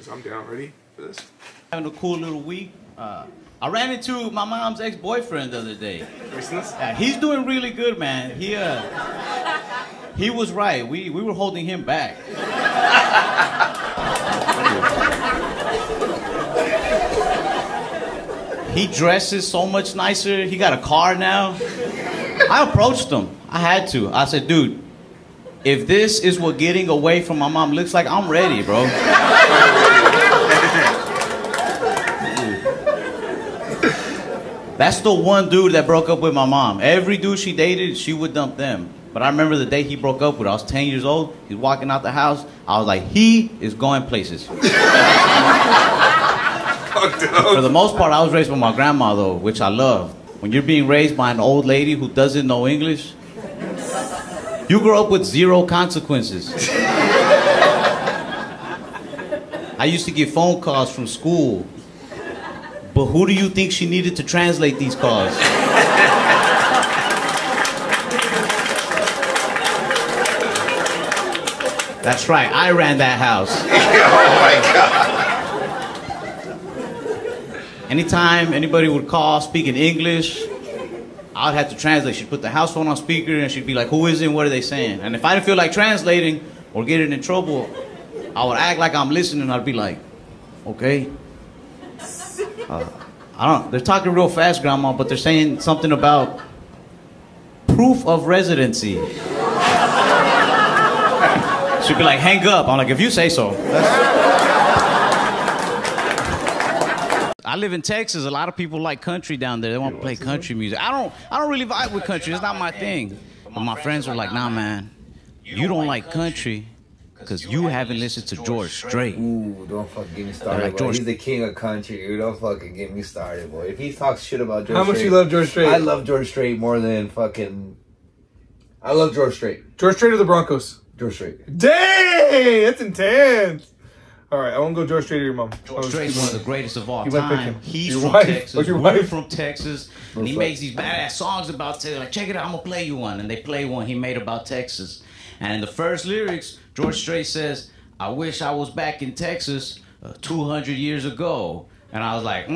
Because I'm down. Ready for this? Having a cool little week. I ran into my mom's ex-boyfriend the other day. Yeah, he's doing really good, man. He was right. We were holding him back. He dresses so much nicer. He got a car now. I approached him. I had to. I said, dude, if this is what getting away from my mom looks like, I'm ready, bro. That's the one dude that broke up with my mom. Every dude she dated, she would dump them. But I remember the day he broke up with her. I was 10 years old. He was walking out the house. I was like, he is going places. For the most part, I was raised by my grandma, though, which I love. When you're being raised by an old lady who doesn't know English, you grow up with zero consequences. I used to get phone calls from school. But who do you think she needed to translate these calls? That's right, I ran that house. Oh my God. Anytime anybody would call speaking English, I would have to translate. She'd put the house phone on speaker and she'd be like, who is it and what are they saying? And if I didn't feel like translating or getting in trouble, I would act like I'm listening. I'd be like, okay. They're talking real fast, Grandma, but they're saying something about proof of residency. She'd be like, hang up. I'm like, if you say so. I live in Texas. A lot of people like country down there. They want to play country music. I don't really vibe with country. It's not my thing. But my friends are like, nah, man, you don't like country because you haven't listened to George Strait. Ooh, don't fucking get me started, boy. He's the king of country, dude. Don't fucking get me started, boy. If he talks shit about George Strait... How much you love George Strait? I love George Strait more than fucking... I love George Strait. George Strait or the Broncos? George Strait. Dang! That's intense. All right, I won't go George Strait or your mom. George Strait's one of the greatest of all time. He's your from wife? Texas. Your We're wife? from Texas. And he makes these badass songs about Texas. Like, check it out, I'm going to play you one. And they play one he made about Texas. And in the first lyrics, George Strait says, I wish I was back in Texas 200 years ago. And I was like,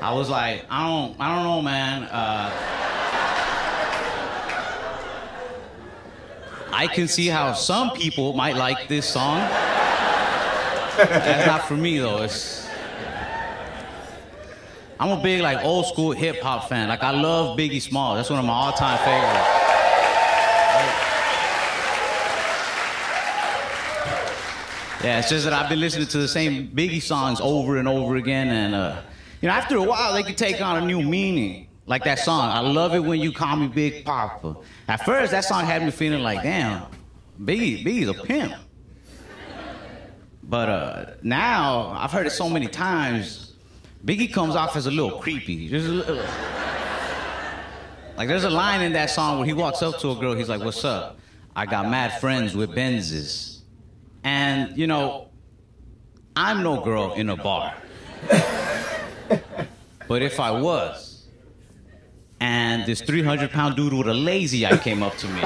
I was like, I don't know, man. I can see how some people might like this song. That's not for me, though. I'm a big, like, old school hip hop fan. Like, I love Biggie Smalls. That's one of my all-time favorites. Yeah, it's just that I've been listening to the same Biggie songs over and over again, and you know, after a while, they can take on a new meaning. Like that song, I love it when you call me Big Papa. At first, that song had me feeling like, damn, Biggie's a pimp. But now, I've heard it so many times, Biggie comes off as a little creepy. Like, there's a line in that song where he walks up to a girl, he's like, what's up? I got mad friends with Benzes. And, you know, I'm no girl in a bar. But if I was, and this 300-pound dude with a lazy eye came up to me,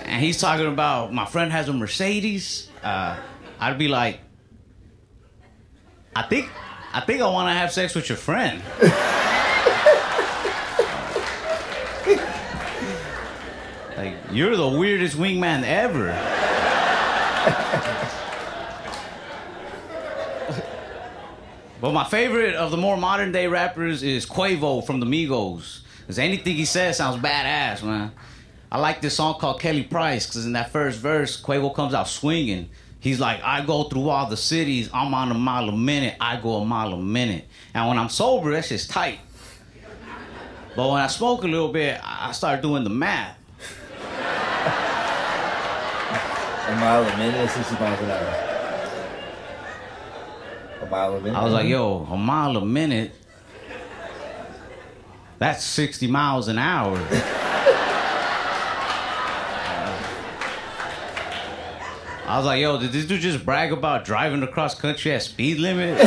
and he's talking about my friend has a Mercedes, I'd be like, I think I want to have sex with your friend. Like, you're the weirdest wingman ever. But my favorite of the more modern day rappers is Quavo from the Migos. Because anything he says sounds badass, man. I like this song called Kelly Price, because in that first verse, Quavo comes out swinging. He's like, I go through all the cities, I'm on a mile a minute, I go a mile a minute. And when I'm sober, that shit's tight. But when I smoke a little bit, I start doing the math. A mile a minute, 60 miles an hour. A mile a minute? I was like, yo, a mile a minute. That's 60 miles an hour. I was like, yo, did this dude just brag about driving across country at speed limit?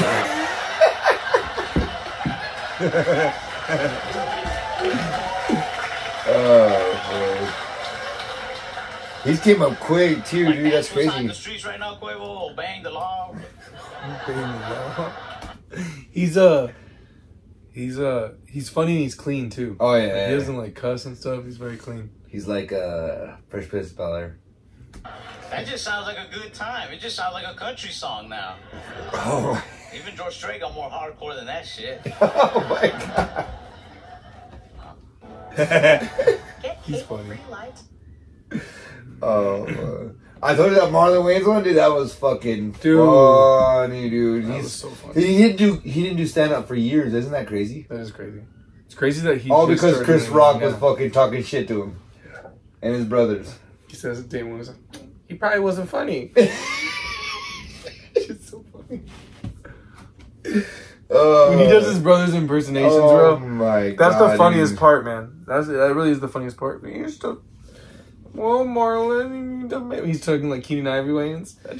Oh, boy. He's came up quick, too, like dude. That's crazy. On the streets right now, Quavo, obeying the law. He's funny and he's clean, too. Oh, yeah. Like, he doesn't, like, cuss and stuff. He's very clean. He's like Fresh Prince of Bel-Air. That just sounds like a good time. It just sounds like a country song now. Oh. Even George Strait got more hardcore than that shit. Oh my god. He's funny. Oh, I told you that Marlon Wayans one, dude. That was fucking funny, dude. That was so funny. He didn't do stand up for years. Isn't that crazy? That is crazy. It's crazy that he all because Chris Rock was fucking talking shit to him and his brothers. He says Damon was like, he probably wasn't funny. It's so funny. When he does his brother's impersonations, bro. Oh my god. That's the funniest part, man. That really is the funniest part. Well, Marlon, he's talking like Keenan Ivory Wayans.